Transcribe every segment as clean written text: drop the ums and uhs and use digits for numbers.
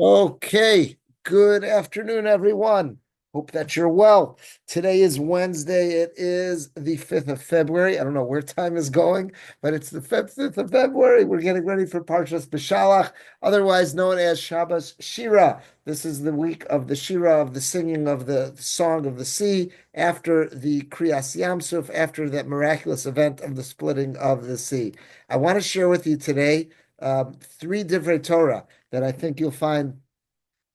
Okay, good afternoon, everyone. Hope that you're well. Today is Wednesday. It is the 5th of February. I don't know where time is going, but it's the 5th of February. We're getting ready for Parshas Beshalach, otherwise known as Shabbos Shira. This is the week of the Shira, of the singing of the Song of the Sea, after the Kriyas Yamsuf, after that miraculous event of the splitting of the sea. I want to share with you today three Divrei Torah that I think you'll find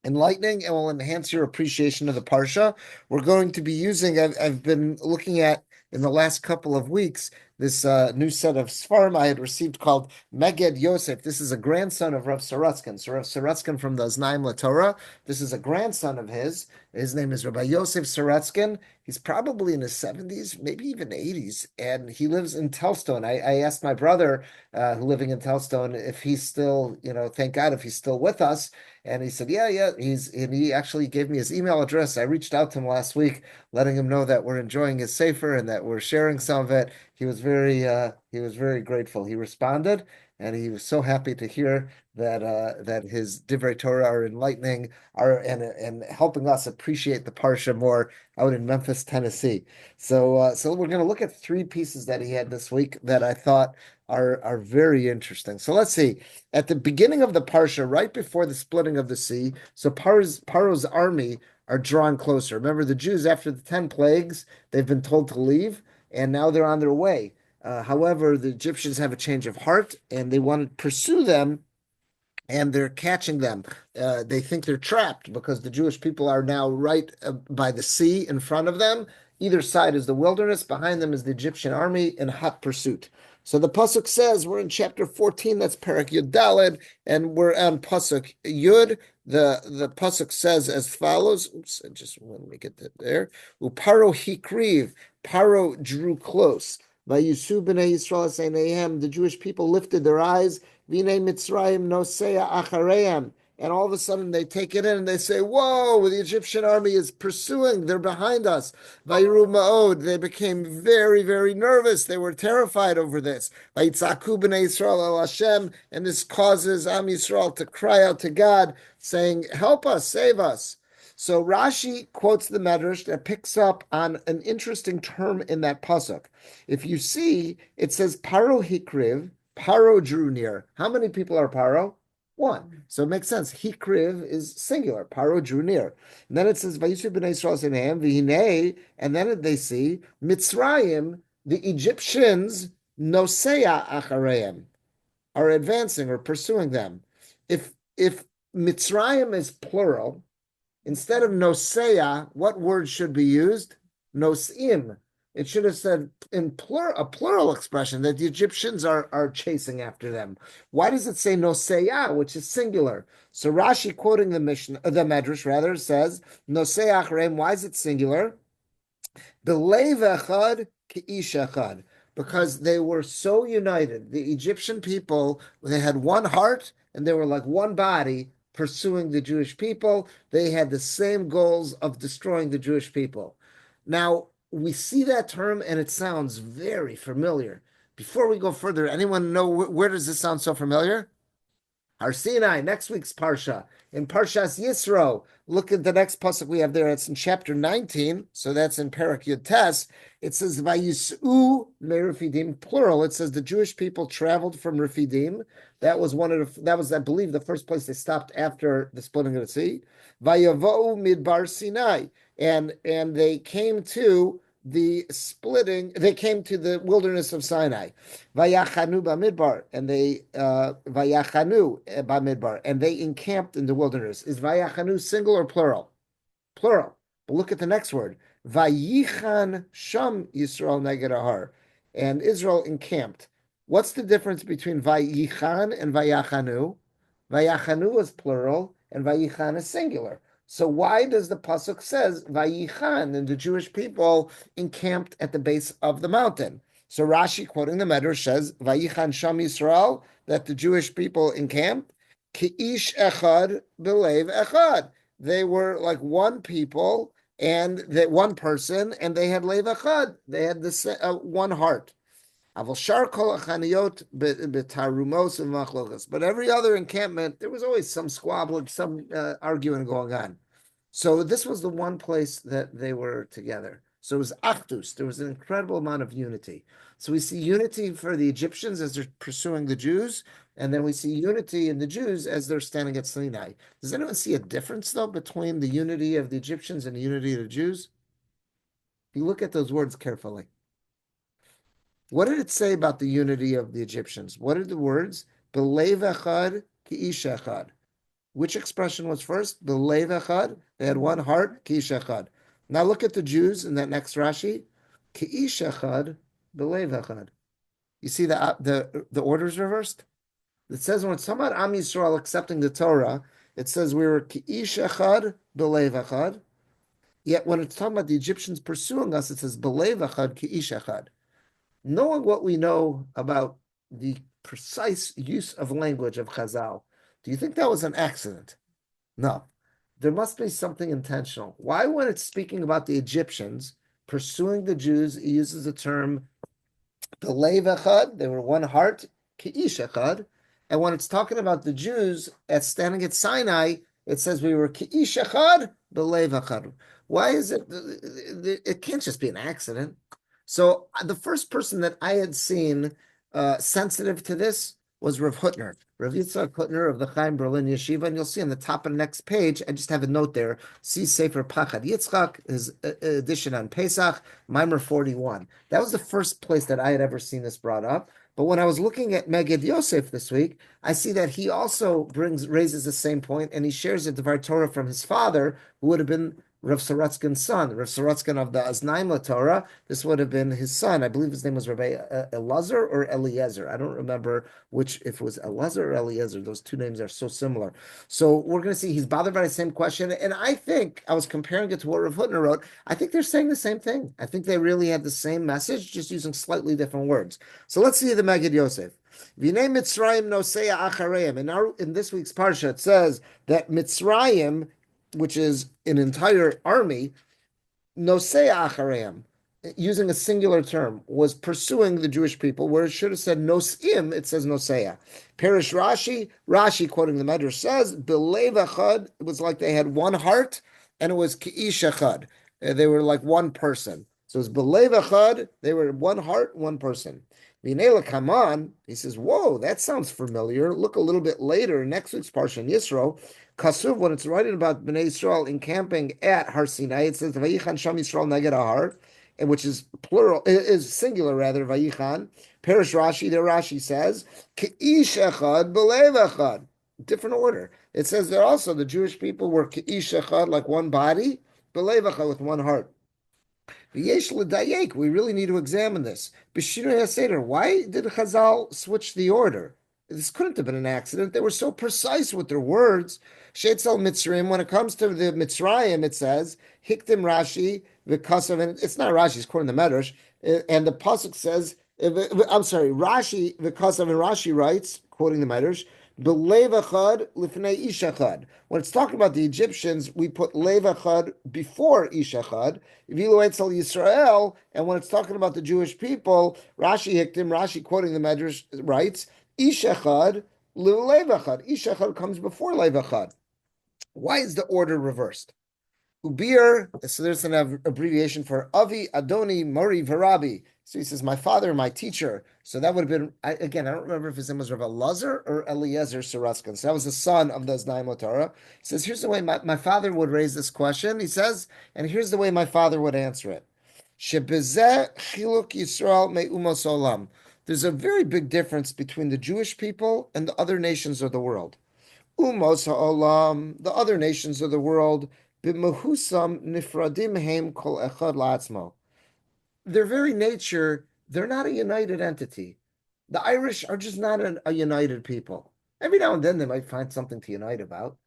enlightening and will enhance your appreciation of the Parsha. We're going to be using, I've been looking at in the last couple of weeks, this new set of Sfarim I had received called Meged Yosef. This is a grandson of Rav Sorotskin. So Rav Sorotskin from the Znaim LaTorah. This is a grandson of his. His name is Rabbi Yosef Sorotskin. He's probably in his 70s, maybe even 80s, and he lives in Telstone. I asked my brother, living in Telstone, if he's still, thank God, if he's still with us. And he said, yeah. And he actually gave me his email address. I reached out to him last week, letting him know that we're enjoying his sefer and that we're sharing some of it. He was very grateful. He responded, and he was so happy to hear that his Divrei Torah are enlightening, and helping us appreciate the Parsha more out in Memphis, Tennessee. So we're going to look at three pieces that he had this week that I thought are very interesting. So let's see. At the beginning of the Parsha, right before the splitting of the sea, so Paro's army are drawn closer. Remember, the Jews, after the 10 plagues, they've been told to leave, and now they're on their way. However, the Egyptians have a change of heart, and they want to pursue them, and they're catching them. They think they're trapped because the Jewish people are now right by the sea in front of them. Either side is the wilderness. Behind them is the Egyptian army in hot pursuit. So the pasuk says, we're in chapter 14. That's Parak Yud Daled, and we're on pasuk Yud. The pasuk says as follows. Oops, just let me get that there. Uparo hikriv. Paro drew close. Vayusu b'nei Yisrael seinehem. The Jewish people lifted their eyes. Vine Mitzrayim nosea achareim. And all of a sudden they take it in and they say, whoa, the Egyptian army is pursuing. They're behind us. Vayru ma'od. They became very, very nervous. They were terrified over this. Vayitzaku b'nei Yisrael el Hashem. And this causes Am Yisrael to cry out to God, saying, help us, save us. So Rashi quotes the Medrash that picks up on an interesting term in that pasuk. If you see, it says Paro Hikriv, Paro drew near. How many people are Paro? One. So it makes sense. Hikriv is singular. Paro drew near. And then it says Vayishu b'nei Yisrael senehem v'hinei, and then they see Mitzrayim, the Egyptians, nosea achareim, are advancing or pursuing them. If Mitzrayim is plural, instead of nosea, what word should be used? Nosim. It should have said in a plural expression that the Egyptians are chasing after them. Why does it say nosea, which is singular? So Rashi, quoting the Medrash rather, says nosea acharem. Why is it singular? Belev echad k'ish echad, because they were so united. The Egyptian people, they had one heart and they were like one body pursuing the Jewish people. They had the same goals of destroying the Jewish people. Now, we see that term and it sounds very familiar. Before we go further, anyone know where does this sound so familiar? Har Sinai, next week's Parsha. In Parshas Yisro, look at the next pasuk we have there. It's in chapter 19, so that's in Parak Yud Tes. It says, Vayis'u me Refidim, plural. It says the Jewish people traveled from Refidim. That was I believe, the first place they stopped after the splitting of the sea. Vayavo'u midbar Sinai. And they came to the splitting, they came to the wilderness of Sinai. Vayachanu bamidbar, and they vayachanu bamidbar, and they encamped in the wilderness. Is vayachanu single or plural? Plural. But look at the next word. Vayichan sham Yisrael neged ahar, and Israel encamped. What's the difference between vayichan and vayachanu? Vayachanu is plural, and vayichan is singular. So why does the pasuk says Vayichan, and the Jewish people encamped at the base of the mountain? So Rashi, quoting the Medrash, says Vayichan Sham Yisrael, that the Jewish people encamped. Ki'ish echad belev echad. They were like one people and that one person, and they had lev echad. They had this one heart. Aval shar kol achaniyot betarumos and machlokas. But every other encampment, there was always some squabbling, some arguing going on. So this was the one place that they were together. So it was achdus. There was an incredible amount of unity. So we see unity for the Egyptians as they're pursuing the Jews, and then we see unity in the Jews as they're standing at Sinai. Does anyone see a difference, though, between the unity of the Egyptians and the unity of the Jews? If you look at those words carefully. What did it say about the unity of the Egyptians? What are the words? Belev echad ki'ish echad. Which expression was first? Belev echad. They had one heart, ki'ish echad. Now look at the Jews in that next Rashi. Ki'ish echad, belev echad. You see the order is reversed? It says when it's talking about Am Yisrael accepting the Torah, it says we were ki'ish echad, belev echad. Yet when it's talking about the Egyptians pursuing us, it says belev echad, ki'ish echad. Knowing what we know about the precise use of language of Chazal, do you think that was an accident? No. There must be something intentional. Why, when it's speaking about the Egyptians pursuing the Jews, it uses the term Belev echad, they were one heart, Ki'ish echad, and when it's talking about the Jews standing at Sinai, it says we were Ki'ish echad, Belev echad. Why is it? It can't just be an accident. So the first person that I had seen sensitive to this was Rav Hutner, Rav Yitzchak Hutner of the Chaim Berlin Yeshiva, and you'll see on the top of the next page, I just have a note there, see Sefer Pachad Yitzchak, his edition on Pesach, Mimer 41. That was the first place that I had ever seen this brought up. But when I was looking at Megid Yosef this week, I see that he also raises the same point, and he shares a Divrei Torah from his father, who would have been Rav Sorotzkin's son, Rav Sorotzkin of the Aznaim Torah. This would have been his son. I believe his name was Rabbi Elazar or Eliezer. I don't remember which, if it was Elazar or Eliezer. Those two names are so similar. So we're going to see he's bothered by the same question. And I think, I was comparing it to what Rav Hutner wrote, I think they're saying the same thing. I think they really had the same message, just using slightly different words. So let's see the Megid Yosef. V'nei Mitzrayim nosea achareim. In this week's Parsha, it says that Mitzrayim, which is an entire army, nosea achareim, using a singular term, was pursuing the Jewish people, where it should have said nosim, it says nosea. Perish Rashi quoting the Medrash says, belev echad, it was like they had one heart, and it was ki'ish echad. They were like one person. So it's belev echad, they were one heart, one person. Vinela Kaman, he says, whoa, that sounds familiar. Look a little bit later, next week's Parsha in Yisro, Kasuv, when it's writing about Bnei Yisrael encamping at Har Sinai, it says, Vayichan Sham Yisrael Neged Ahar, and which is plural, is singular rather, Vayichan. Perish Rashi, there Rashi says, Ke'ish echad belev echad. Different order. It says that also the Jewish people were Ke'ish echad, like one body, belev echad, with one heart. We really need to examine this. Why did Chazal switch the order? This couldn't have been an accident. They were so precise with their words. Sheitzel Mitzrayim, when it comes to the Mitzrayim, it says, Hiktim Rashi, V'kasav, and it's not Rashi, it's quoting the Medrash, and the Pasuk says, I'm sorry, Rashi, V'kasav, and Rashi writes, quoting the Medrash, B'lev echad lifnei ish echad. When it's talking about the Egyptians, we put lev echad before ish echad. V'ilu etzel Yisrael, and when it's talking about the Jewish people, Rashi hiktim, Rashi quoting the Medrash writes, ish echad lev echad. Ish echad comes before lev echad. Why is the order reversed? Ubir, so there's an abbreviation for Avi, Adoni, Mori, Varabi. So he says, my father, my teacher. So that would have been, again, I don't remember if his name was Rav Elazar or Eliezer Sorotzkin. So that was the son of the Aznaim Torah. He says, here's the way my father would raise this question. He says, and here's the way my father would answer it. Shebezeh chiluk Yisrael me'umos olam. There's a very big difference between the Jewish people and the other nations of the world. Umos ha'olam, the other nations of the world, b'mehusam nifradim heim kol echad la'atzmo. Their very nature, they're not a united entity. The Irish are just not a united people. Every now and then they might find something to unite about.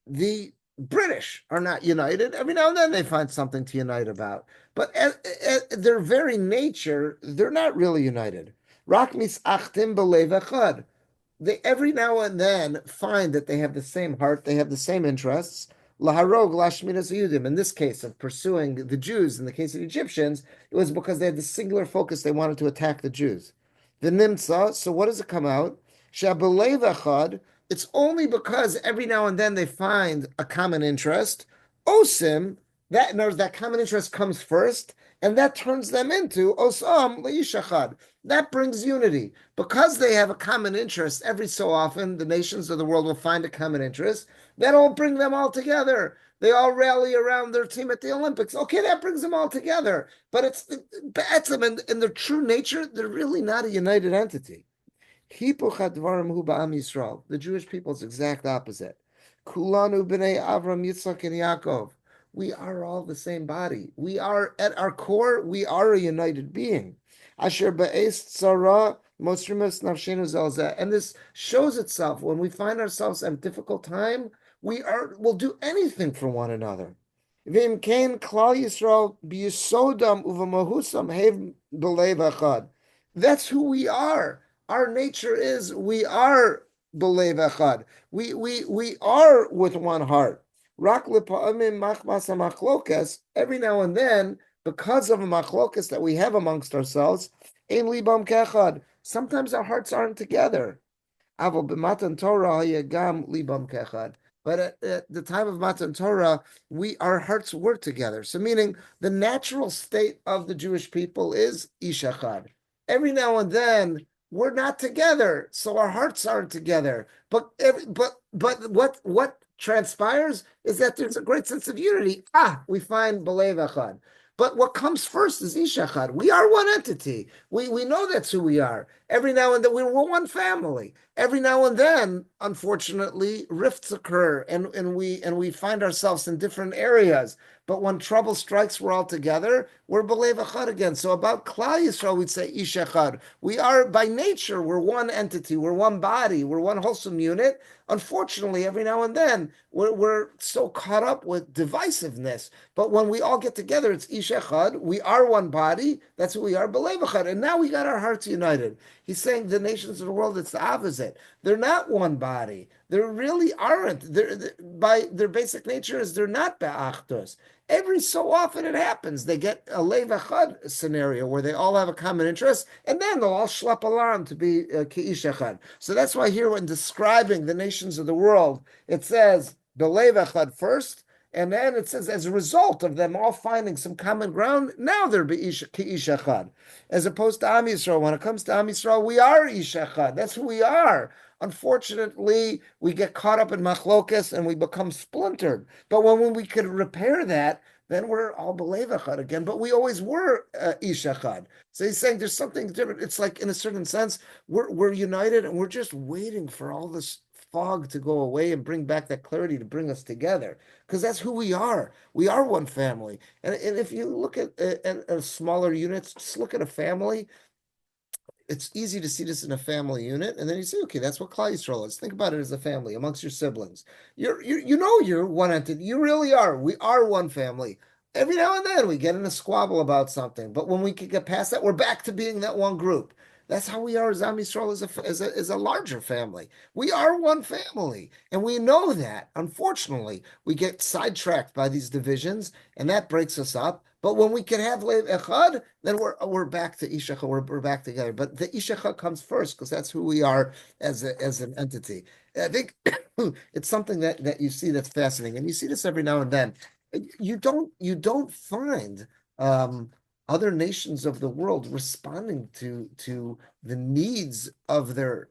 The British are not united. Every now and then they find something to unite about. But their very nature, they're not really united. Rak misachtim b'lev echad. They every now and then find that they have the same heart, they have the same interests. Laharog lashminas Yudim. In this case of pursuing the Jews, in the case of the Egyptians, it was because they had the singular focus, they wanted to attack the Jews. The Nimtza, so what does it come out? Shabalev echad, it's only because every now and then they find a common interest. Osim, that in other words, that common interest comes first, and that turns them into osam leishachad. That brings unity. Because they have a common interest, every so often the nations of the world will find a common interest. That'll bring them all together. They all rally around their team at the Olympics. Okay, that brings them all together. But it's Ba'atzim, in their true nature, they're really not a united entity. The Jewish people is exact opposite. Kulanu b'nei Avram, Yitzchak, and Yaakov. We are all the same body. We are, at our core, we are a united being. Asher ba'es tzara mosrimus nafshenu zelzeh. And this shows itself when we find ourselves in a difficult time. We'll do anything for one another. V'im kain klal Yisrael b'yisodam uv'mahusam hev b'leiv echad. That's who we are. Our nature is we are b'leiv echad. We are with one heart. Rak l'pa'amim machmas ha'machlokas. Every now and then, because of a machlokas that we have amongst ourselves, ein libam kechad. Sometimes our hearts aren't together. Aval b'matan Torah yagam libam kechad. But at the time of Matan Torah, our hearts were together. So meaning the natural state of the Jewish people is ishachad. Every now and then we're not together, so our hearts aren't together. But what transpires is that there's a great sense of unity. We find b'leiv echad. But what comes first is ishachad. We are one entity. We know that's who we are. Every now and then we're one family. Every now and then, unfortunately, rifts occur, and we find ourselves in different areas. But when trouble strikes, we're all together. We're b'leiv echad again. So about Klal Yisrael, we'd say ishachad. We are by nature. We're one entity. We're one body. We're one wholesome unit. Unfortunately, every now and then we're so caught up with divisiveness. But when we all get together, it's ishachad. We are one body. That's who we are, b'leiv echad. And now we got our hearts united. He's saying the nations of the world, it's the opposite. They're not one body. They really aren't. By their basic nature is they're not be'achdos. Every so often it happens. They get a leiv echad scenario where they all have a common interest, and then they'll all schlep along to be k'ish echad. So that's why here when describing the nations of the world, it says the leiv echad first, and then it says, as a result of them all finding some common ground, now they're k'ish echad. As opposed to Am Yisrael, when it comes to Am Yisrael, we are ish echad. That's who we are. Unfortunately, we get caught up in machlokas and we become splintered. But when we could repair that, then we're all b'leiv echad again. But we always were ish echad. So he's saying there's something different. It's like, in a certain sense, we're united and we're just waiting for all this fog to go away and bring back that clarity to bring us together, because that's who we are. We are one family. And if you look at smaller units, just look at a family. It's easy to see this in a family unit, and then you say, okay, that's what Klal Yisrael is. Think about it as a family amongst your siblings. You're one entity. You really are. We are one family. Every now and then we get in a squabble about something, but when we can get past that, we're back to being that one group. That's how we are as Am Yisrael, as a larger family. We are one family, and we know that. Unfortunately, we get sidetracked by these divisions, and that breaks us up. But when we can have Leiv Echad, then we're back to Ishachah. We're back together. But the Ishachah comes first because that's who we are as an entity. I think it's something that you see that's fascinating, and you see this every now and then. You don't find other nations of the world responding to the needs of their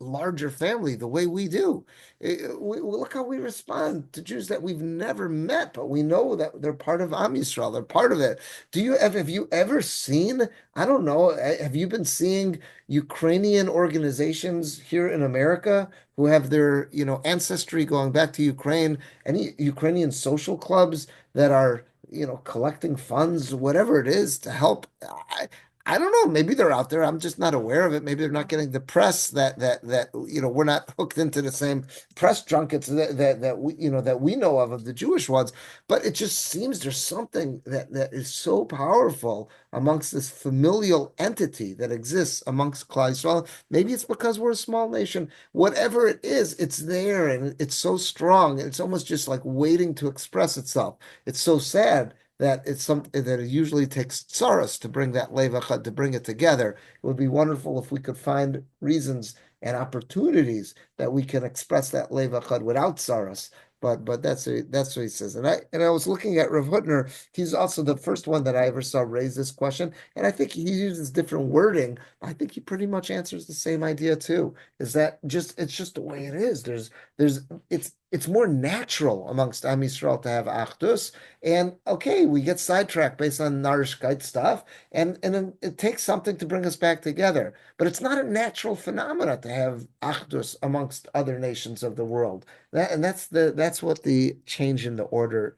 larger family the way we do. Look how we respond to Jews that we've never met, but we know that they're part of Am Yisrael. They're part of it. Have you ever seen, I don't know, have you been seeing Ukrainian organizations here in America who have their, ancestry going back to Ukraine, any Ukrainian social clubs that are collecting funds, whatever it is, to help? I don't know. Maybe they're out there. I'm just not aware of it. Maybe they're not getting the press that we're not hooked into the same press junkets that we know of the Jewish ones. But it just seems there's something that is so powerful amongst this familial entity that exists amongst Klal Yisrael. Maybe it's because we're a small nation. Whatever it is, it's there and it's so strong. And it's almost just like waiting to express itself. It's so sad that it's something that it usually takes tsaros to bring that lev echad, to bring it together. It would be wonderful if we could find reasons and opportunities that we can express that lev echad without tsaros. But that's what he says. And I was looking at Rav Hutner. He's also the first one that I ever saw raise this question, and I think he uses different wording. I think he pretty much answers the same idea too. Is that it's just the way it is. There's it's more natural amongst Am Yisrael to have achdus, and okay, we get sidetracked based on Narishkeit stuff, and then it takes something to bring us back together. But it's not a natural phenomena to have achdus amongst other nations of the world. That's what the change in the order,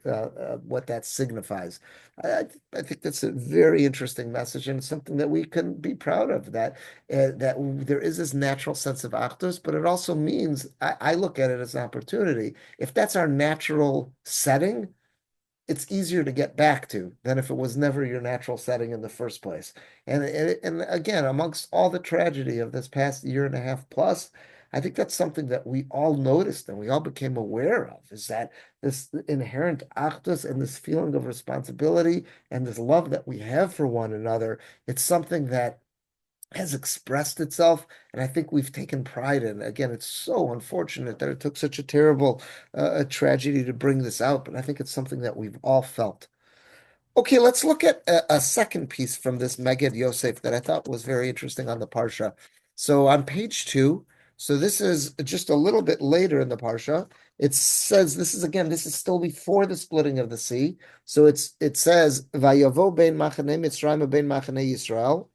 what that signifies. I think that's a very interesting message and something that we can be proud of. That there is this natural sense of achdus, but it also means I look at it as an opportunity. If that's our natural setting, it's easier to get back to than if it was never your natural setting in the first place. And again, amongst all the tragedy of this past year and a half plus, I think that's something that we all noticed and we all became aware of, is that this inherent achdus and this feeling of responsibility and this love that we have for one another, it's something that has expressed itself, and I think we've taken pride in. Again, it's so unfortunate that it took such a terrible tragedy to bring this out, but I think it's something that we've all felt. Okay, let's look at a second piece from this Meged Yosef that I thought was very interesting on the Parsha. So on page 2, so this is just a little bit later in the Parsha. It says this is still before the splitting of the sea. So it says Vayavo bein Machane Mitzrayim bein Machane Yisrael.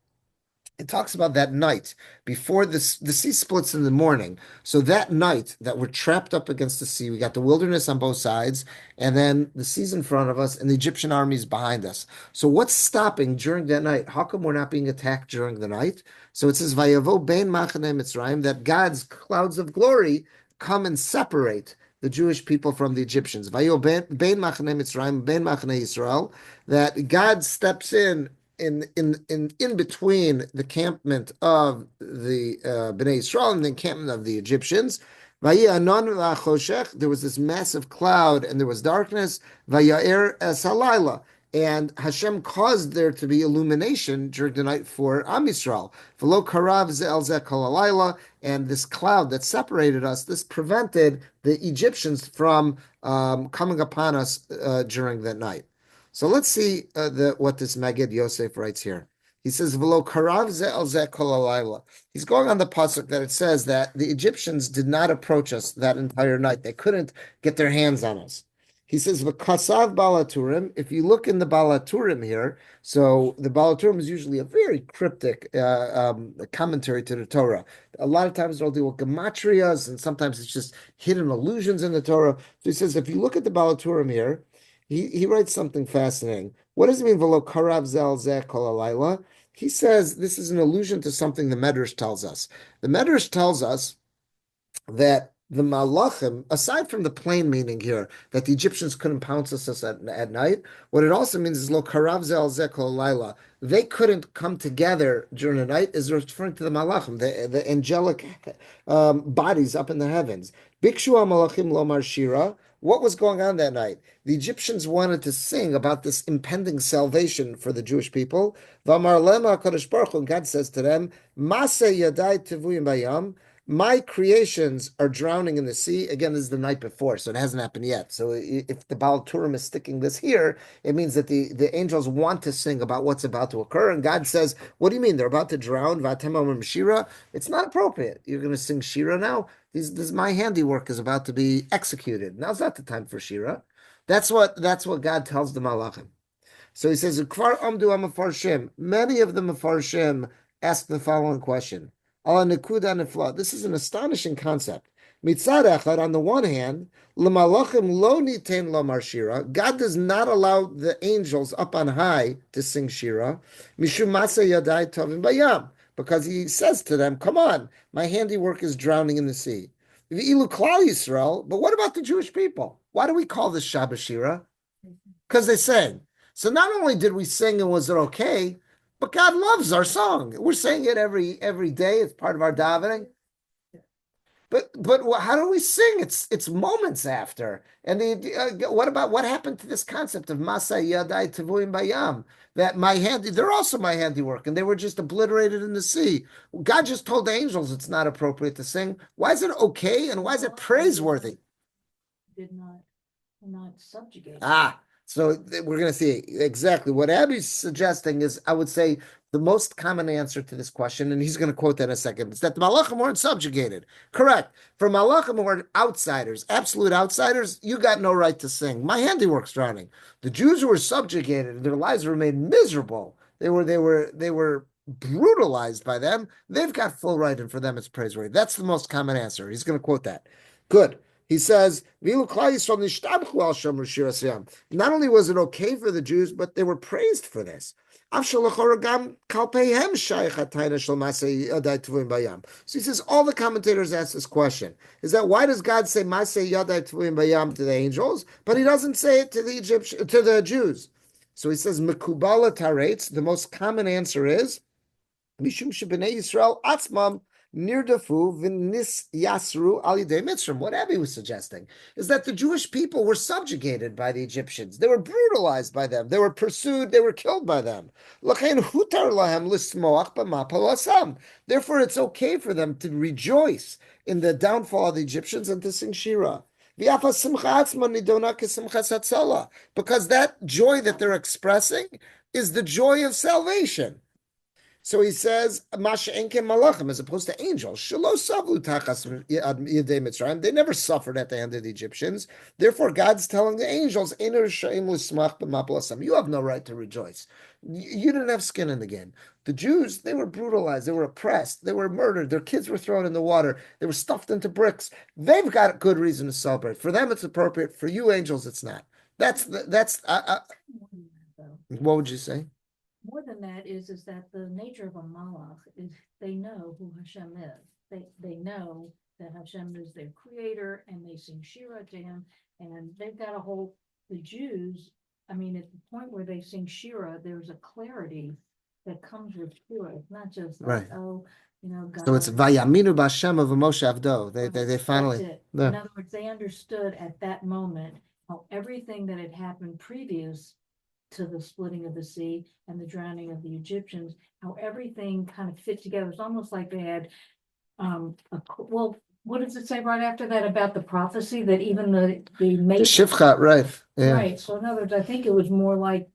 It talks about that night before this, the sea splits in the morning. So that night that we're trapped up against the sea, we got the wilderness on both sides, and then the sea's in front of us, and the Egyptian army is behind us. So what's stopping during that night? How come we're not being attacked during the night? So it says, "Vayavo bein machane Mitzrayim," that God's clouds of glory come and separate the Jewish people from the Egyptians. Vayo bein machane Mitzrayim, bein machane Yisrael, that God steps in between the encampment of the Bnei Israel and the encampment of the Egyptians. There was this massive cloud and there was darkness. Vayair es halayla. And Hashem caused there to be illumination during the night for Am Yisrael. V'lo karav ze'el ze kol halayla. And this cloud that separated us, this prevented the Egyptians from coming upon us during that night. So let's see what this Magid Yosef writes here. He says, "V'lo karav ze'el ze kol halayla." He's going on the pasuk that it says that the Egyptians did not approach us that entire night. They couldn't get their hands on us. He says, "V'kasav balaturim." If you look in the balaturim here, so the balaturim is usually a very cryptic commentary to the Torah. A lot of times they'll deal with gematrias, and sometimes it's just hidden allusions in the Torah. So he says, if you look at the balaturim here, he writes something fascinating. What does it mean, v'lo karav ze'el ze kol halayla? He says this is an allusion to something the Medrash tells us. The Medrash tells us that the malachim, aside from the plain meaning here, that the Egyptians couldn't pounce us at night, what it also means is lo karav ze'el ze kol halayla. They couldn't come together during the night, is referring to the malachim, the angelic bodies up in the heavens. Bikshu malachim lomar shira. What was going on that night? The Egyptians wanted to sing about this impending salvation for the Jewish people. V'amar lema HaKadosh Baruch Hu, and God says to them, Maseh yadai tevuyim bayam. My creations are drowning in the sea. Again, this is the night before, so it hasn't happened yet. So if the Baal Turim is sticking this here, it means that the angels want to sing about what's about to occur. And God says, what do you mean? They're about to drown? V'atem omrim shira? It's not appropriate. You're going to sing shira now? This my handiwork is about to be executed. Now's not the time for shira. That's what God tells the malachim. So he says, Kvar amdu hamafarshim. Many of the mafarshim ask the following question. Ala nekuda nifla. This is an astonishing concept. Mitzad echad, on the one hand, l'malachim lo niten lomar shira. God does not allow the angels up on high to sing shira. Mishum masa yadai tovim bayam, because he says to them, "Come on, my handiwork is drowning in the sea." V'ilu klal Yisrael. But what about the Jewish people? Why do we call this Shabbat Shira? Because they sang. So not only did we sing and was it okay, but God loves our song. We're saying it every day. It's part of our davening. But how do we sing? It's moments after. And what happened to this concept of Masa Yadai Tavuim Bayam? That they're also my handiwork, and they were just obliterated in the sea. God just told the angels it's not appropriate to sing. Why is it okay, and why is it praiseworthy? Did not subjugate. So we're going to see exactly what Abby's suggesting is, I would say, the most common answer to this question, and he's going to quote that in a second, is that the Malachim weren't subjugated. Correct. For Malachim who are outsiders, absolute outsiders, you got no right to sing. My handiwork's drowning. The Jews who were subjugated, their lives were made miserable. They were brutalized by them. They've got full right, and for them it's praiseworthy. That's the most common answer. He's going to quote that. Good. He says, not only was it okay for the Jews, but they were praised for this. So he says, all the commentators ask this question, is that why does God say Masei Yadai Tvuyim Bayam to the angels, but he doesn't say it to the Jews? So he says, Mekubala Taretz, the most common answer is, Mishum Shebnei Yisrael Atzmam Nirdafu v'nis yasru al yidei Mitzrayim. What Abby was suggesting is that the Jewish people were subjugated by the Egyptians. They were brutalized by them. They were pursued. They were killed by them. L'chein hutar lahem lismoach b'mapal asam. Therefore, it's okay for them to rejoice in the downfall of the Egyptians and to sing Shira. Because that joy that they're expressing is the joy of salvation. So he says, Masha enke malachim, as opposed to angels. Shelo savlu tachas yedei Mitzrayim. They never suffered at the hand of the Egyptians. Therefore, God's telling the angels, Einer she'im l'smach b'mapal asam. You have no right to rejoice. You didn't have skin in the game. The Jews, they were brutalized. They were oppressed. They were murdered. Their kids were thrown in the water. They were stuffed into bricks. They've got good reason to celebrate. For them, it's appropriate. For you, angels, it's not. What would you say? More than that is that the nature of a malach is they know who Hashem is. They know that Hashem is their creator, and they sing Shira to him, and they've got the Jews, I mean, at the point where they sing Shira, there's a clarity that comes with Shira. It's not just like, God. So it's Vayaminu B'Hashem of Moshe Avdo. They finally. Yeah. In other words, they understood at that moment how everything that had happened previous to the splitting of the sea and the drowning of the Egyptians, how everything kind of fit together. It's almost like they had, what does it say right after that about the prophecy that even the Shifcha, right? Yeah. Right. So in other words, I think it was more like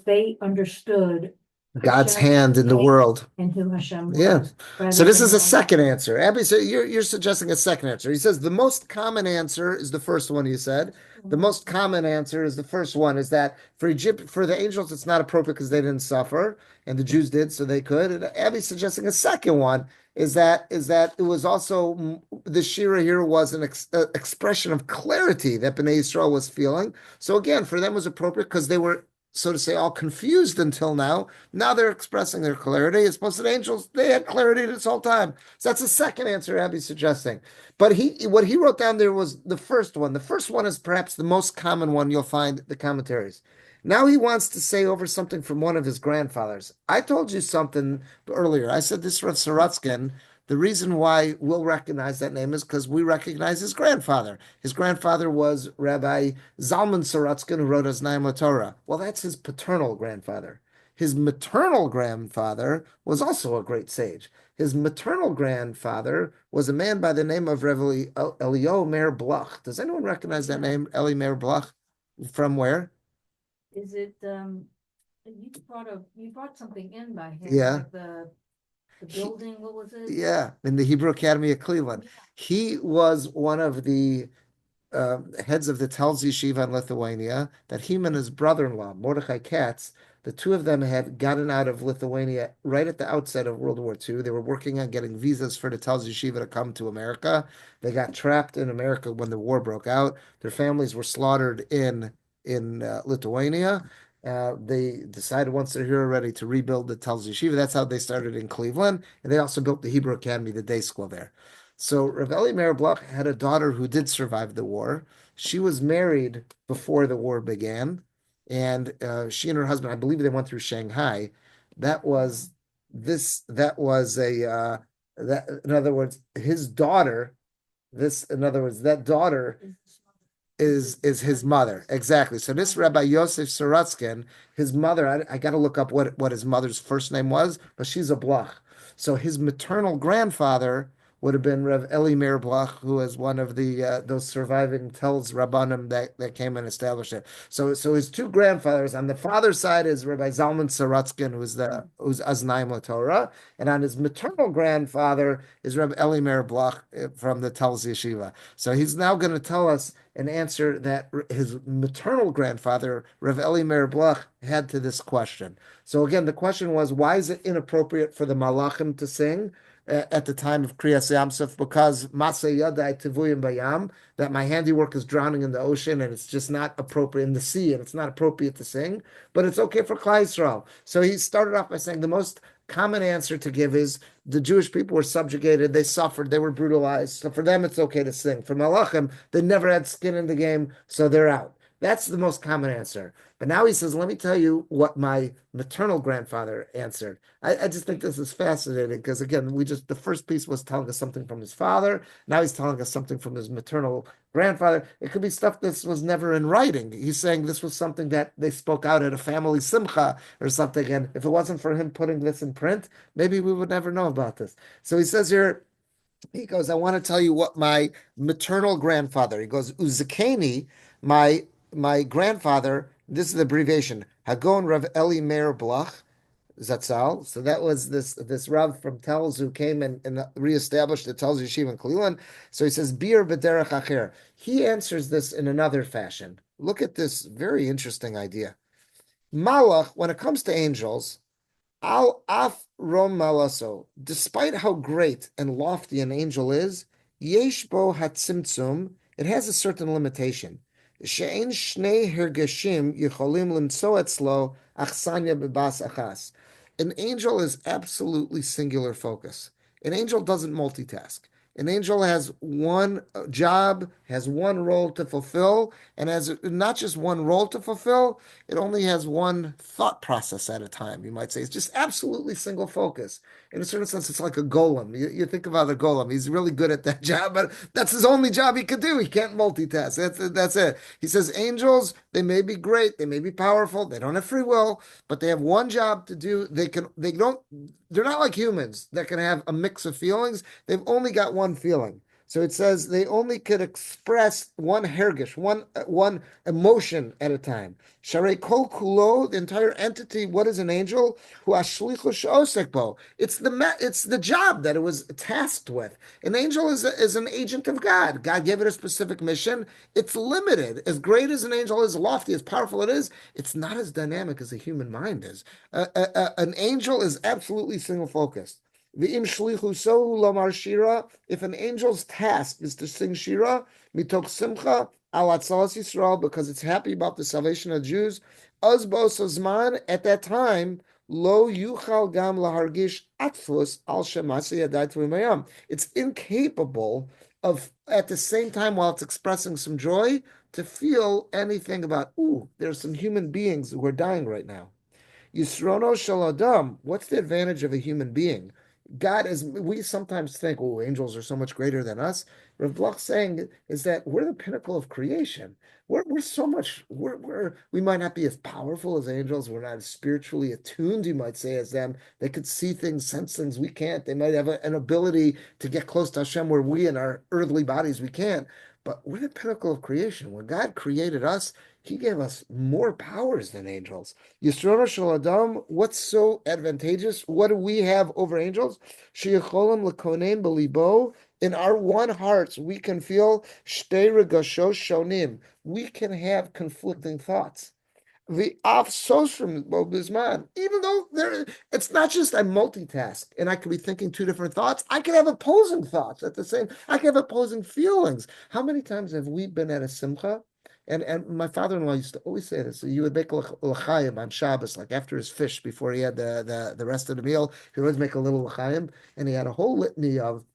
they understood God's hand in the world and who Hashem was. Yeah. So this is a second answer. Abby, so you're suggesting a second answer. He says the most common answer is the first one you said. The most common answer is the first one, is that for the angels, it's not appropriate because they didn't suffer, and the Jews did, so they could. And Abby's suggesting a second one is that it was also, the Shira here was an expression of clarity that Bnei Yisrael was feeling. So again, for them it was appropriate because they were, so to say, all confused until now. Now they're expressing their clarity. As opposed to the angels, they had clarity this whole time. So that's the second answer Abby's suggesting. But what he wrote down there was the first one. The first one is perhaps the most common one you'll find in the commentaries. Now he wants to say over something from one of his grandfathers. I told you something earlier. I said this Rav Sorotzkin. The reason why we'll recognize that name is because we recognize his grandfather. His grandfather was Rabbi Zalman Sorotzkin, who wrote Aznaim Torah. Well, that's his paternal grandfather. His maternal grandfather was also a great sage. His maternal grandfather was a man by the name of Rabbi Elio Meir Bloch. Does anyone recognize that name, Eli Meir Bloch? From where? Is it, you brought something in by him? Yeah. Like the building, what was it? Yeah, in the Hebrew Academy of Cleveland. Yeah. He was one of the heads of the Telz Yeshiva in Lithuania, that him and his brother-in-law, Mordechai Katz, The two of them had gotten out of Lithuania right at the outset of World War II. They were working on getting visas for the Telz Yeshiva to come to America. They got trapped in America when the war broke out. Their families were slaughtered in Lithuania. They decided once they're here already to rebuild the Telz Yeshiva. That's how they started in Cleveland, and they also built the Hebrew Academy, the day school there. So Rav Eli Meir Bloch had a daughter who did survive the war. She was married before the war began, and she and her husband, I believe, they went through Shanghai. That was this. That was a that. In other words, his daughter. This, in other words, that daughter is his mother. Exactly. So this Rabbi Yosef Sorotskin, his mother, I got to look up what his mother's first name was, but she's a Blach. So his maternal grandfather would have been Rev Eli Meir Blach, who was one of the those surviving Telz Rabbanim that came and established it. So his two grandfathers on the father's side is Rabbi Zalman Sorotskin, who's Aznaim Torah, and on his maternal grandfather is Rabbi Eli Meir Blach from the Telz Yeshiva. So he's now going to tell us an answer that his maternal grandfather, Rav Eli Meir Bloch, had to this question. So again, the question was, why is it inappropriate for the Malachim to sing at the time of Kriyas Yamsuf? Because Masay Yadai Tivuyim Bayam, that my handiwork is drowning in the ocean and it's just not appropriate in the sea and it's not appropriate to sing, but it's okay for Klal Yisrael. So he started off by saying the most common answer to give is the Jewish people were subjugated, they suffered, they were brutalized. So for them, it's okay to sing. For Malachim, they never had skin in the game, so they're out. That's the most common answer. But now he says, let me tell you what my maternal grandfather answered. I just think this is fascinating because, again, the first piece was telling us something from his father. Now he's telling us something from his maternal grandfather. It could be stuff that was never in writing. He's saying this was something that they spoke out at a family simcha or something. And if it wasn't for him putting this in print, maybe we would never know about this. So he says here, he goes, I want to tell you what my maternal grandfather, he goes, Uzakeni, my grandfather, this is the abbreviation, Hagon Rav Eli Meir Blach, Zatzal. So that was this Rav from Telz who came and reestablished the Telz Yeshiva in Cleveland. So he says, Bir b'derech acher. He answers this in another fashion. Look at this very interesting idea. Malach, when it comes to angels, Al af rom malaso, despite how great and lofty an angel is, yesh bo hatzimtzum, it has a certain limitation. She'en shnei hergeshim yicholim limtso etzlo achsanya bebas achas. An angel is absolutely singular focus. An angel doesn't multitask. An angel has one job, has one role to fulfill, and has not just one role to fulfill, it only has one thought process at a time, you might say. It's just absolutely single focus. In a certain sense, it's like a golem. You think about a golem. He's really good at that job, but that's his only job he could do. He can't multitask. That's it. He says angels, they may be great, they may be powerful, they don't have free will, but they have one job to do. They're not like humans that can have a mix of feelings. They've only got one feeling. So it says they only could express one hergish, one emotion at a time. Sharei kol kulo, the entire entity. What is an angel? Hu ashlichu she'osek bo. It's the job that it was tasked with. An angel is an agent of God. God gave it a specific mission. It's limited. As great as an angel is, lofty, as powerful it is, it's not as dynamic as a human mind is. An angel is absolutely single focused. V'im shlichu sohu lomar shira. If an angel's task is to sing shira, mitok simcha al atzalas Yisrael, because it's happy about the salvation of Jews, az bos zman, at that time, lo yuchal gam lahargish atfus al shemasi yadai tvimayam. It's incapable of, at the same time, while it's expressing some joy, to feel anything about, there's some human beings who are dying right now. Yisrono shel adam. What's the advantage of a human being? God is, we sometimes think, angels are so much greater than us. Rav Bloch saying is that we're the pinnacle of creation. We're so much, we might not be as powerful as angels. We're not as spiritually attuned, you might say, as them. They could see things, sense things we can't. They might have an ability to get close to Hashem where we in our earthly bodies, we can't. But we're the pinnacle of creation. When God created us, he gave us more powers than angels. Yisrono shel adam, what's so advantageous? What do we have over angels? Sheyecholim lekonen belibo. In our one hearts, we can feel shtei regashos shonim. We can have conflicting thoughts. the off social bisman, even though it's not just I multitask and I could be thinking two different thoughts. I can have opposing thoughts at the same. I can have opposing feelings. How many times have we been at a simcha? And my father-in-law used to always say this. So you would make a l'chaim on Shabbos, like after his fish, before he had the rest of the meal. He would always make a little l'chaim, and he had a whole litany of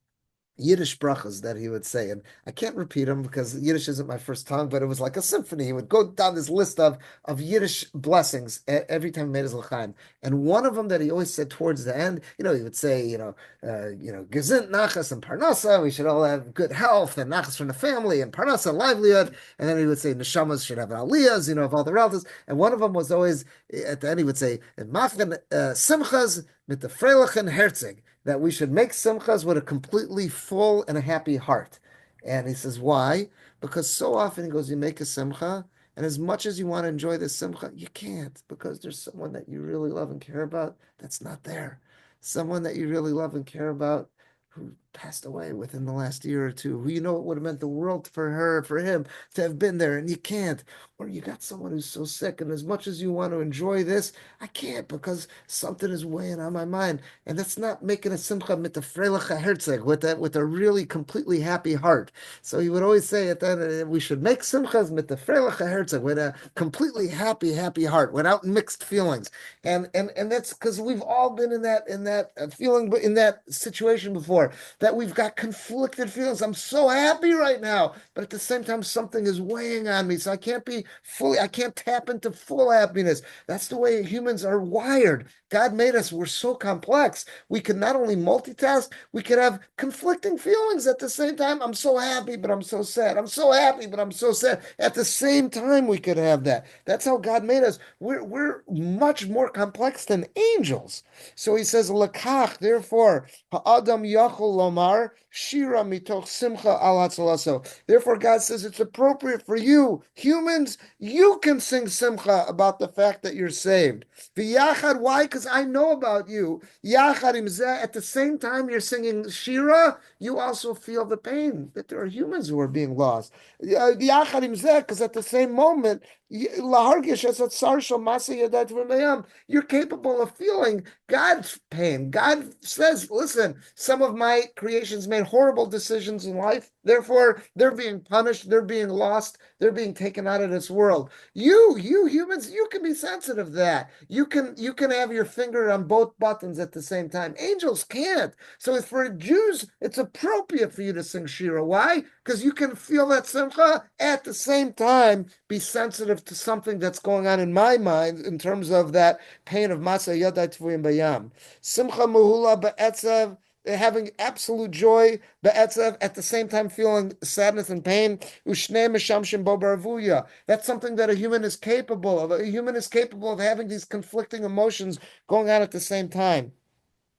Yiddish brachas that he would say, and I can't repeat them because Yiddish isn't my first tongue, but it was like a symphony. He would go down this list of Yiddish blessings every time he made his l'chaim, and one of them that he always said towards the end, he would say, gesund nachas and parnasa, we should all have good health and nachas from the family and parnasa and livelihood, and then he would say neshamas should have aliyahs, of all the relatives, and one of them was always at the end he would say machen simchas mit the freilichen herzig, that we should make simchas with a completely full and a happy heart. And he says, why? Because so often he goes, you make a simcha, and as much as you want to enjoy the simcha, you can't because there's someone that you really love and care about that's not there. Someone that you really love and care about who passed away within the last year or two, who it would have meant the world for her, for him to have been there, and you can't. Or you got someone who's so sick, and as much as you want to enjoy this, I can't because something is weighing on my mind. And that's not making a simcha mit the freiliche herzig, with a really completely happy heart. So he would always say at that we should make simchas mit the freiliche herzig, with a completely happy heart, without mixed feelings. And that's because we've all been in that feeling, but in that situation before, that we've got conflicted feelings. I'm so happy right now, but at the same time, something is weighing on me, so I can't tap into full happiness. That's the way humans are wired. God made us, we're so complex. We can not only multitask, we can have conflicting feelings at the same time. I'm so happy, but I'm so sad. I'm so happy, but I'm so sad. At the same time, we could have that. That's how God made us. We're much more complex than angels. So he says, Lakach, therefore, Ha'adam Yachol Lomar, Shira mitoch simcha al hatzalaso. Therefore, God says it's appropriate for you, humans, you can sing simcha about the fact that you're saved. V'yachad, why? Because I know about you. Yachad imzeh, at the same time you're singing Shira, you also feel the pain that there are humans who are being lost. Yachad imzeh, because at the same moment, lahargish as a tsar shel masa yadat v'mayam, you're capable of feeling God's pain. God says, listen, some of my creations made horrible decisions in life. Therefore, they're being punished. They're being lost. They're being taken out of this world. You humans, you can be sensitive to that. You can have your finger on both buttons at the same time. Angels can't. So for Jews, it's appropriate for you to sing Shira. Why? Because you can feel that simcha at the same time, be sensitive to something that's going on in my mind in terms of that pain of Masa Yadai Tvuyim Bayam. Simcha Muhula Be'etzev, having absolute joy, Be'etzev, at the same time feeling sadness and pain. Ushnei Meshamshim Bo Baravuya. That's something that a human is capable of. A human is capable of having these conflicting emotions going on at the same time.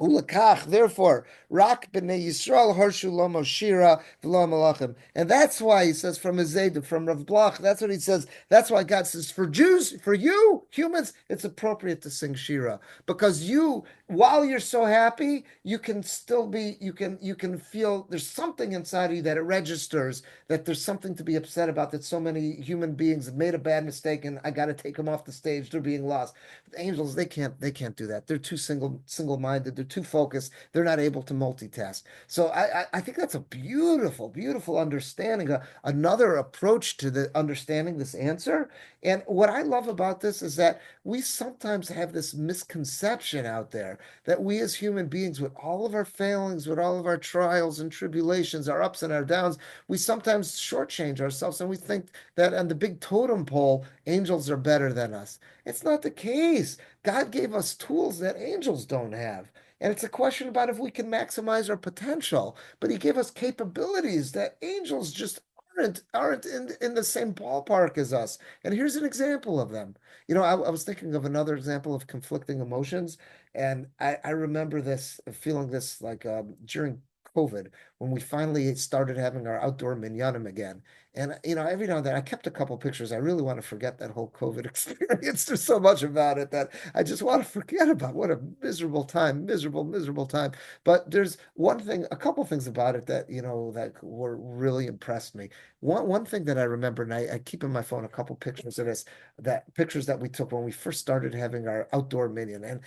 Ulakach, therefore, Rak b'nei Yisrael harshu lo shira v'lo malachim, and that's why he says from Zayda, from Rav Blach. That's what he says. That's why God says for Jews, for you humans, it's appropriate to sing shira because while you're so happy, you can still be, you can feel there's something inside of you that it registers that there's something to be upset about. That so many human beings have made a bad mistake, and I got to take them off the stage. They're being lost. Angels, they can't do that. They're too single-minded. They're too focused. They're not able to multitask. So I think that's a beautiful understanding, another approach to the understanding this answer. And what I love about this is that we sometimes have this misconception out there that we as human beings, with all of our failings, with all of our trials and tribulations, our ups and our downs, we sometimes shortchange ourselves and we think that on the big totem pole, angels are better than us. It's not the case. God gave us tools that angels don't have. And it's a question about if we can maximize our potential. But he gave us capabilities that angels just aren't in the same ballpark as us. And here's an example of them. I was thinking of another example of conflicting emotions, and I remember this feeling this like during COVID when we finally started having our outdoor minyanim again. And every now and then I kept a couple pictures. I really want to forget that whole COVID experience. There's so much about it that I just want to forget about. What a miserable time, miserable, miserable time. But there's one thing, a couple things about it that that were really impressed me. One thing that I remember, and I keep in my phone a couple pictures of this, that pictures that we took when we first started having our outdoor minion. And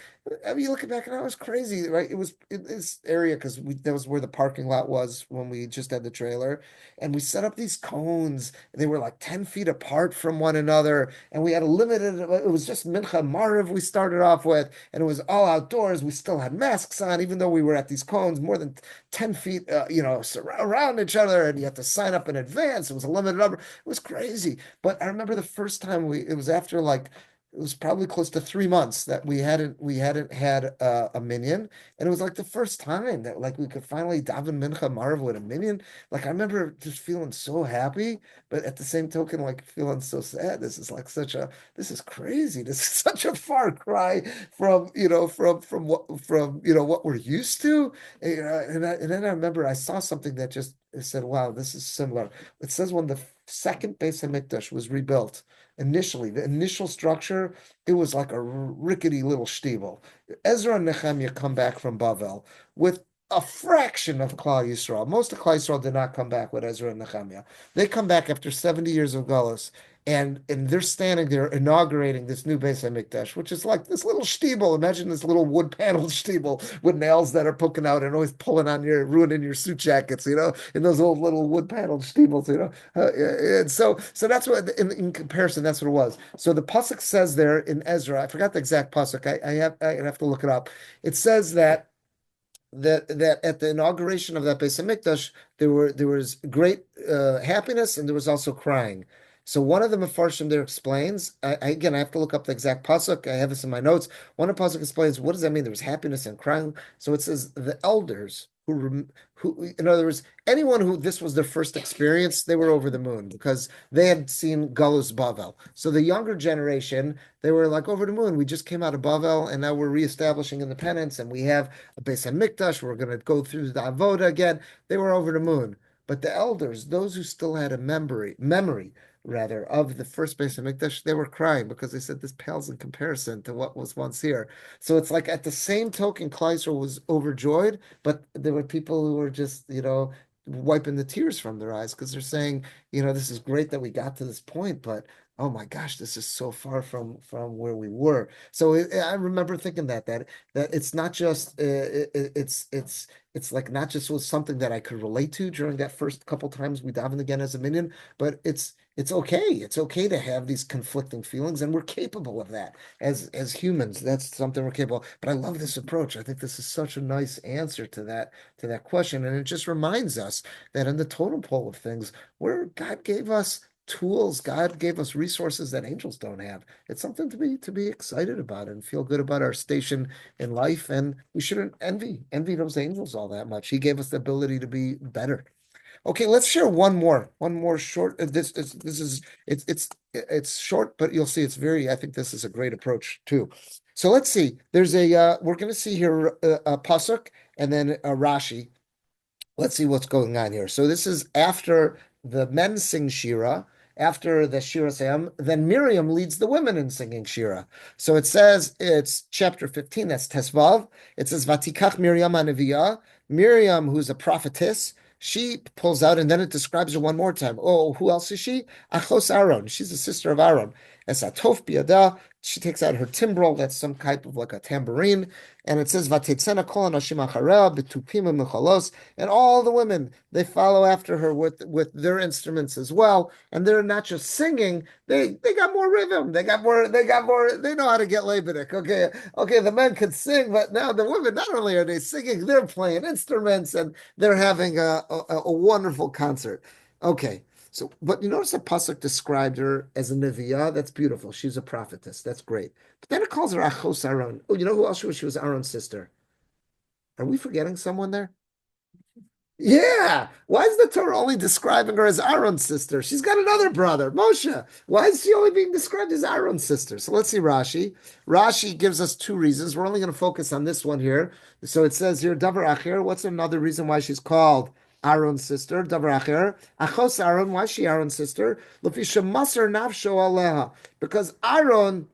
I mean, looking back, and I was crazy, right? It was in this area because that was where the parking lot was when we just had the trailer, and we set up these cones. They were like 10 feet apart from one another, and we had a limited. It was just Mincha Mariv we started off with, and it was all outdoors. We still had masks on, even though we were at these cones more than 10 feet, around each other, and you had to sign up in advance. It was a limited number. It was crazy. But I remember the first time it was after like it was probably close to 3 months that we hadn't had a minion, and it was like the first time that like we could finally daven mincha marv with a minion. Like I remember just feeling so happy, but at the same token, like feeling so sad. This is crazy. This is such a far cry from what we're used to. And then I remember I saw something that just said, "Wow, this is similar." It says when the second Beis Hamikdash was rebuilt. Initially, the initial structure, it was like a rickety little shtibel. Ezra and Nehemiah come back from Bavel with a fraction of Klal Yisrael. Most of Klal Yisrael did not come back with Ezra and Nehemiah. They come back after 70 years of Galus, and they're standing there inaugurating this new Beis Hamikdash, which is like this little shtibel. Imagine this little wood paneled shtibel with nails that are poking out and always pulling on ruining your suit jackets, in those old little wood paneled shtibels. And so that's what, in comparison, that's what it was. So the pasuk says there in Ezra, I forgot the exact pasuk. I have to look it up. It says that at the inauguration of that Beis Hamikdash, there was great happiness and there was also crying. So one of the Mefarshim there explains. Again, I have to look up the exact pasuk. I have this in my notes. One of the pasuk explains what does that mean? There was happiness and crying. So it says the elders who, in other words, anyone who this was their first experience, they were over the moon because they had seen Galus Bavel. So the younger generation, they were like over the moon. We just came out of Bavel, and now we're reestablishing independence, and we have a Beis Hamikdash. We're going to go through the Avoda again. They were over the moon. But the elders, those who still had a memory rather, of the first Beis Hamikdash, they were crying because they said this pales in comparison to what was once here. So it's like at the same token, Klal Yisrael was overjoyed, but there were people who were just, wiping the tears from their eyes because they're saying, this is great that we got to this point, but oh my gosh, this is so far from where we were. So I remember thinking that it's not just it's like not just was something that I could relate to during that first couple times we davened again as a minion, but it's okay. It's okay to have these conflicting feelings, and we're capable of that as humans. That's something we're capable. But I love this approach. I think this is such a nice answer to that question, and it just reminds us that in the totem pole of things, where God gave us tools, God gave us resources that angels don't have. It's something to be excited about and feel good about our station in life, and we shouldn't envy those angels all that much. He gave us the ability to be better. Okay, let's share one more short. It's short, but you'll see it's very. I think this is a great approach too. So let's see. There's we're going to see here a pasuk and then a Rashi. Let's see what's going on here. So this is after the men sing Shira, after the Shira Sam, then Miriam leads the women in singing Shira. So it says, it's chapter 15, that's Tesvav. It says, Vatikach Miriam Anaviyah, Miriam, who's a prophetess, she pulls out, and then it describes her one more time. Oh, who else is she? Achos Aaron. She's a sister of Aaron. Esatof biada. She takes out her timbrel. That's some type of like a tambourine. And it says, Vatetzena kol anashim achareh betupim u'mechalos. And all the women, they follow after her with their instruments as well. And they're not just singing, they got more rhythm. They know how to get lebedik. Okay, the men could sing, but now the women, not only are they singing, they're playing instruments and they're having a wonderful concert. Okay. So, but you notice the pasuk described her as a neviah. That's beautiful. She's a prophetess. That's great. But then it calls her Achos Aaron. Oh, you know who else she was? She was Aaron's sister. Are we forgetting someone there? Yeah. Why is the Torah only describing her as Aaron's sister? She's got another brother, Moshe. Why is she only being described as Aaron's sister? So let's see Rashi. Rashi gives us two reasons. We're only going to focus on this one here. So it says here, Davar Acher. What's another reason why she's called Aaron's sister, Davar Acher, Achos Aaron, why is she Aaron's sister? Lefi shemasar nafsho aleha, because Aaron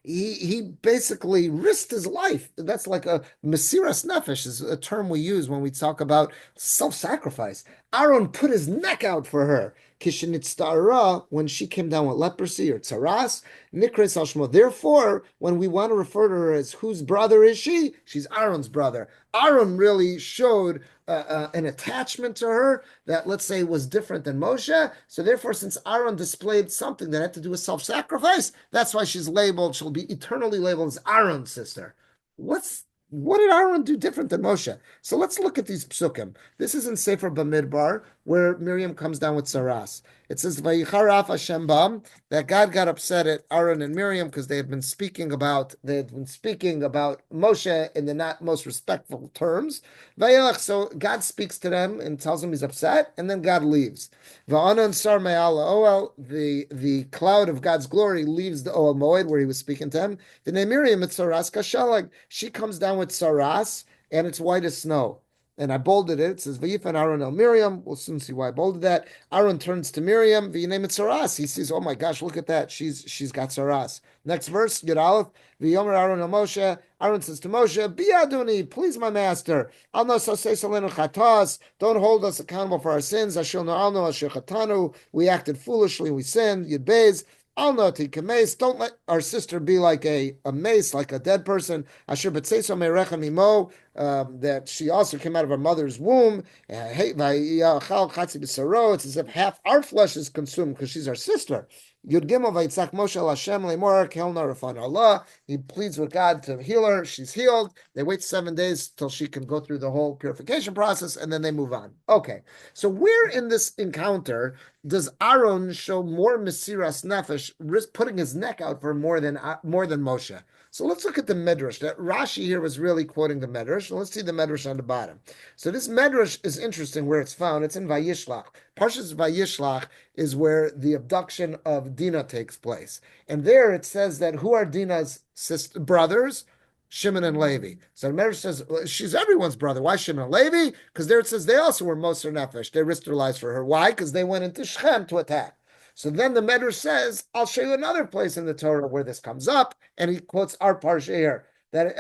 he basically risked his life. That's like a mesiras nefesh is a term we use when we talk about self-sacrifice. Aaron put his neck out for her. Kishinitztara, when she came down with leprosy or tsaras, nikres al. Therefore, when we want to refer to her as whose brother is she, she's Aaron's brother. Aaron really showed an attachment to her that, let's say, was different than Moshe. So therefore, since Aaron displayed something that had to do with self-sacrifice, that's why she's labeled, she'll be eternally labeled as Aaron's sister. What did Aaron do different than Moshe? So let's look at these psukim. This is in Sefer Bamidbar, where Miriam comes down with Saras. It says, Vayicharaf Hashem bam, that God got upset at Aaron and Miriam because they had been speaking about Moshe in the not most respectful terms. So God speaks to them and tells them he's upset, and then God leaves. The cloud of God's glory leaves the Oel Moed where he was speaking to him. The name Miriam, it's Saras Kashalag. She comes down with Saras, and it's white as snow. And I bolded it. It says, Vayifan Aaron el Miriam. We'll soon see why I bolded that. Aaron turns to Miriam. V'yinei it Saras. He sees, oh my gosh, look at that. She's got Saras. Next verse, Yud Aleph. V'yomer Aaron el Moshe. Aaron says to Moshe, Bi Adoni, please my master. Al no sasei salenu chatas. Don't hold us accountable for our sins. Ashil no al no asher chatanu. We acted foolishly. We sinned. Yud Beis. I'll not take a mace. Don't let our sister be like a mace, like a dead person. Asher b'tzeiso merechem imo, that she also came out of her mother's womb. It's as if half our flesh is consumed because she's our sister. Yud Gimel Vayitzak Moshe al Hashem le'mor kelna rafan Allah. He pleads with God to heal her. She's healed. They wait 7 days till she can go through the whole purification process, and then they move on. Okay, so where in this encounter does Aaron show more mesiras nefesh, putting his neck out for more than Moshe? So let's look at the Medrash. That Rashi here was really quoting the Medrash. Let's see the Medrash on the bottom. So this Medrash is interesting where it's found. It's in Vayishlach. Parshas Vayishlach is where the abduction of Dinah takes place. And there it says that who are Dinah's brothers? Shimon and Levi. So the Medrash says she's everyone's brother. Why Shimon and Levi? Because there it says they also were Moser Nefesh. They risked their lives for her. Why? Because they went into Shechem to attack. So then the Medrash says, I'll show you another place in the Torah where this comes up, and he quotes our Parsha here. That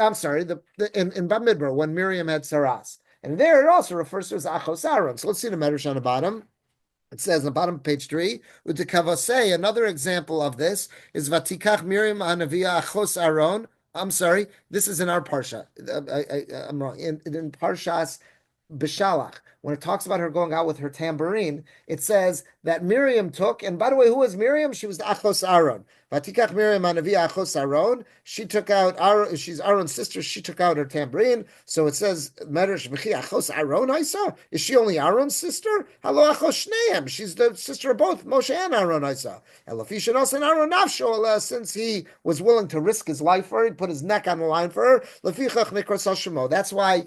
in Bamidbar, when Miriam had Saras. And there it also refers to as Achos Aaron. So let's see the Medrash on the bottom. It says on the bottom of page 3, Utekavasei, another example of this is Vatikach Miriam Anavia Achos Aaron. I'm sorry, this is in our Parsha. I'm wrong. In Parshas Beshalach, when it talks about her going out with her tambourine, it says that Miriam took, and by the way, who was Miriam? She was the Achos Aaron. Vatikach Miriam Anavia Achos Aaron. She took out Aaron, she's Aaron's sister, she took out her tambourine. So it says, Medrash B'chi Achos Aaron, I saw. Is she only Aaron's sister? Hello, Achos Shneim. She's the sister of both Moshe and Aaron, I saw. Elafisha Nosan Aaron Nafsho, since he was willing to risk his life for her, he put his neck on the line for her. Lafichach Nikras Shemo. That's why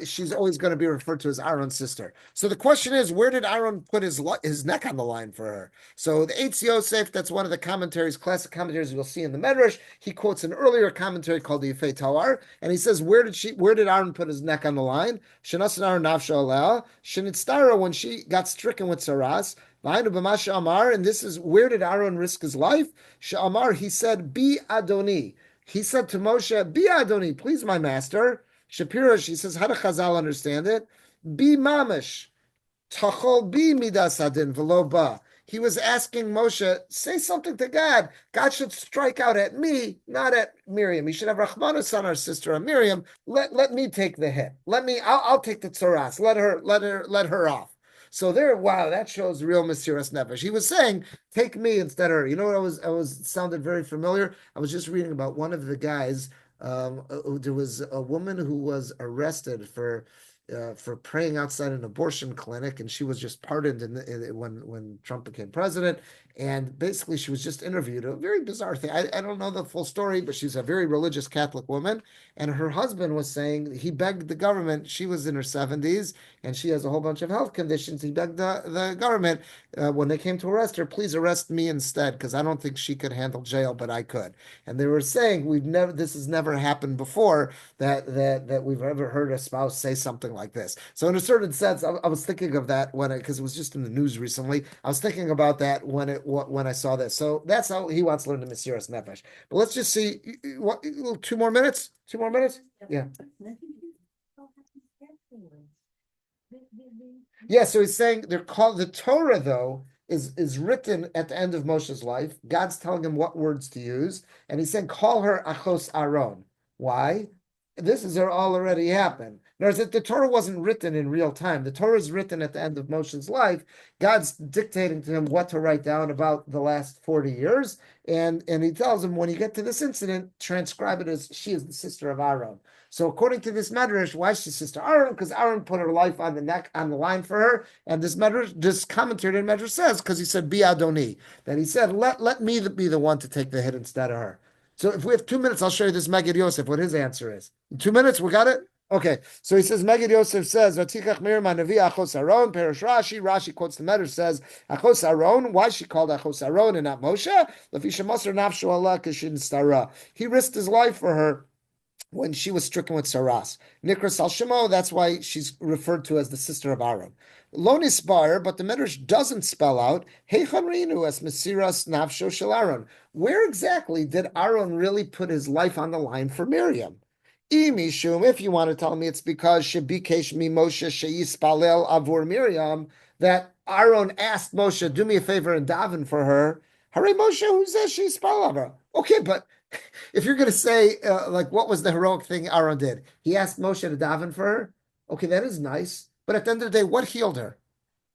she's always going to be referred to as Aaron's sister. So the question is, where did Aaron put his neck on the line for her? So the Eitz Yosef, that's one of the commentaries, classic commentaries you'll see in the Medrash. He quotes an earlier commentary called the Yifei Tawar, and he says, where did Aaron put his neck on the line? Shenasan Aaron Nafsha Aleh, Shenitztara, when she got stricken with Saras, and this is, where did Aaron risk his life? Sha'amar, he said, Bi Adoni. He said to Moshe, Bi Adoni, please my master. Shapira, she says, how do Chazal understand it? Bi mamish, tachol bi midas hadin v'lo ba. He was asking Moshe, say something to God. God should strike out at me, not at Miriam. He should have Rachmanus on our sister on Miriam. Let me take the hit. I'll take the tzaras. Let her off. So there, wow, that shows real Mesiras Nefesh. He was saying, take me instead of her. You know what I was sounded very familiar? I was just reading about one of the guys. There was a woman who was arrested for praying outside an abortion clinic, and she was just pardoned when Trump became president. And basically, she was just interviewed. A very bizarre thing. I don't know the full story, but she's a very religious Catholic woman. And her husband was saying, he begged the government, she was in her 70s, and she has a whole bunch of health conditions. He begged the government, when they came to arrest her, please arrest me instead, because I don't think she could handle jail, but I could. And they were saying, this has never happened before, that we've ever heard a spouse say something like this. So in a certain sense, I was thinking of that because it was just in the news recently. I was thinking about that when I saw this. So that's how he wants to learn the Mesiras Nefesh. But let's just see, what, 2 more minutes? 2 more minutes? Yeah. Yeah, so he's saying they're called the Torah, though, is written at the end of Moshe's life. God's telling him what words to use, and he's saying, call her Achos Aaron. Why? This has all already happened. In other words, the Torah wasn't written in real time. The Torah is written at the end of Moshe's life. God's dictating to him what to write down about the last 40 years. And he tells him, when you get to this incident, transcribe it as she is the sister of Aaron. So according to this medrash, why is she sister Aaron? Because Aaron put her life on the line for her. And this commentary in medrash says, because he said, Bi Adoni, that he said, let me be the one to take the hit instead of her. So if we have 2 minutes, I'll show you this Megid Yosef, what his answer is. In 2 minutes, we got it? Okay, so he says, Megid Yosef says, Vatikach Miriam Navi Achos Aaron, Perish Rashi. Rashi quotes the medrash, says, Achos Aaron, why is she called Achos Aaron and not Moshe? Lefisha Moser Nafshu Allah Kashin Stara. He risked his life for her when she was stricken with saras. Nikras al Shemo, that's why she's referred to as the sister of Aaron. Lo nisbar, but the Medrash doesn't spell out Heichan Reinu as Mesiras Nafsho Shel Aaron. Where exactly did Aaron really put his life on the line for Miriam? Mishum, if you want to tell me it's because Shebikesh mi Moshe Sheyispalel Avur Miriam, that Aaron asked Moshe, do me a favor and daven for her. Hare Moshe, who says Sheyispalel? Okay, but if you're going to say, like, what was the heroic thing Aaron did? He asked Moshe to daven for her. Okay, that is nice. But at the end of the day, what healed her?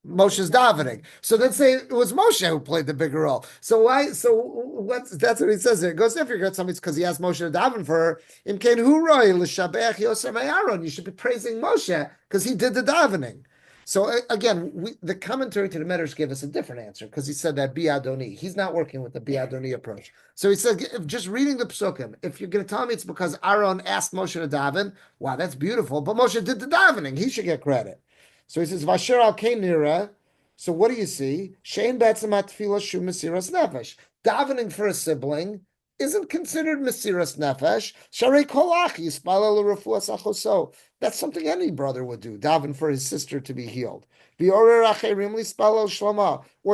Moshe's davening. So let's say it was Moshe who played the bigger role. So why? So that's what he says there. It goes, if you're going to tell me it's because he asked Moshe to daven for her. Im kein huroi l'shabeach Yosef Aaron. You should be praising Moshe because he did the davening. So again, the commentary to the Medrash gave us a different answer because he said that Bi Adoni. He's not working with the Bi Adoni approach. So he said, just reading the psukim, if you're going to tell me it's because Aaron asked Moshe to daven, wow, that's beautiful. But Moshe did the davening. He should get credit. So he says, Vasher al Nira. So what do you see? Shein Betzamat Tefillah Shu Mesiras Nefesh. Davening for a sibling isn't considered Mesiras Nefesh. Sharei Kolach Yispalel Refuas Achoso. That's something any brother would do, daven for his sister to be healed. Or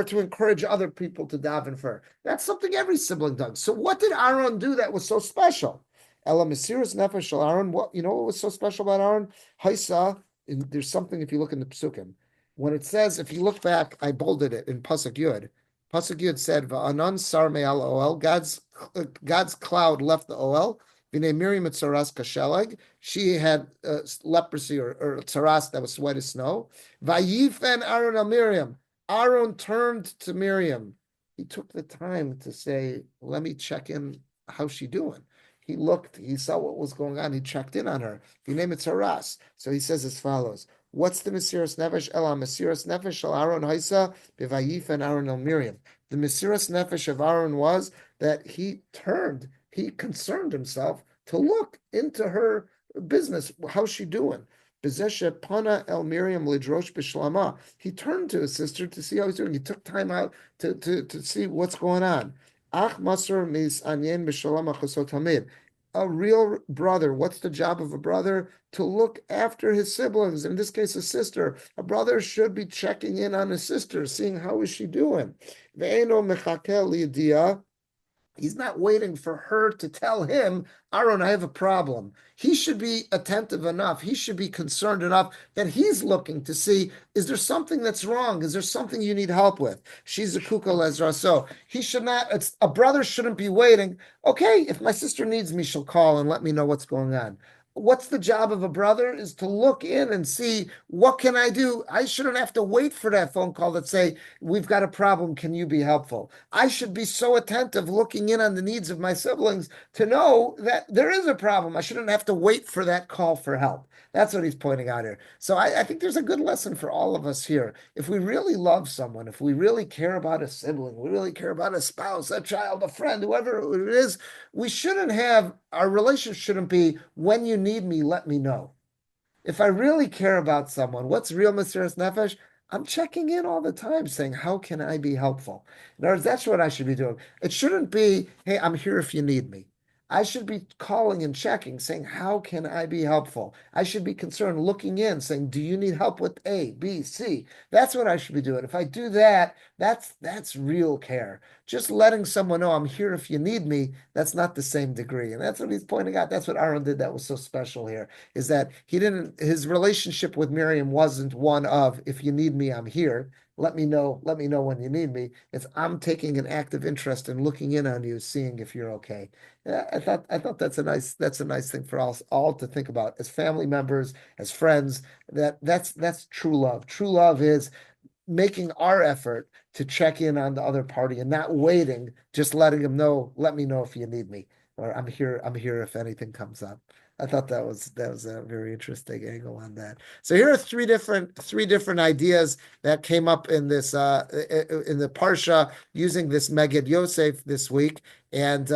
to encourage other people to daven for her. That's something every sibling does. So what did Aaron do that was so special? Ela Mesiras Nefesh Aaron. What was so special about Aaron? Haisa. There's something if you look in the psukim. When it says, if you look back, I bolded it in Pasuk Yud. Pasuk Yud said, "Va'anan sar me'al oel." God's cloud left the oel. V'nei Miriam tzaras kashelag. She had leprosy or tzaras that was white as snow. Vayifen Aaron al Miriam. Aaron turned to Miriam. He took the time to say, "Let me check in. How's she doing?" He looked. He saw what was going on. He checked in on her. V'nei tzaras. So he says as follows. What's the Mesiras Nefesh? Ela Mesiras Nefesh shel Aaron Haisa b'Vayif and Aaron el Miriam. The Mesiras Nefesh of Aaron was that he concerned himself to look into her business. How's she doing? B'zeshe pana el Miriam lidrosh b'shlama. He turned to his sister to see how he's doing. He took time out to see what's going on. Ach masur mis anyen b'shalom achosot hamid. A real brother, what's the job of a brother? To look after his siblings, in this case, a sister. A brother should be checking in on his sister, seeing how is she doing. He's not waiting for her to tell him, Aaron, I have a problem. He should be attentive enough. He should be concerned enough that he's looking to see, is there something that's wrong? Is there something you need help with? She's a kukal ezra. So he should not, a brother shouldn't be waiting. Okay, if my sister needs me, she'll call and let me know what's going on. What's the job of a brother is to look in and see, what can I do? I shouldn't have to wait for that phone call that say, we've got a problem. Can you be helpful? I should be so attentive looking in on the needs of my siblings to know that there is a problem. I shouldn't have to wait for that call for help. That's what he's pointing out here. So I think there's a good lesson for all of us here. If we really love someone, if we really care about a sibling, we really care about a spouse, a child, a friend, whoever it is, we shouldn't have, our relationship shouldn't be, when you need me, let me know. If I really care about someone, what's real Mesiras Nefesh? I'm checking in all the time saying, how can I be helpful? In other words, that's what I should be doing. It shouldn't be, hey, I'm here if you need me. I should be calling and checking, saying, how can I be helpful? I should be concerned, looking in, saying, do you need help with A, B, C? That's what I should be doing. If I do that, that's real care. Just letting someone know I'm here if you need me, that's not the same degree. And that's what he's pointing out. That's what Aaron did that was so special here, is that his relationship with Miriam wasn't one of, if you need me, I'm here. Let me know when you need me. It's I'm taking an active interest in looking in on you, seeing if you're okay. Yeah, I thought that's a nice thing for us all to think about as family members, as friends. That's true love. True love is making our effort to check in on the other party and not waiting, just letting them know, let me know if you need me, or I'm here if anything comes up. I thought that was a very interesting angle on that. So here are three different ideas that came up in this in the Parsha using this Megid Yosef this week. And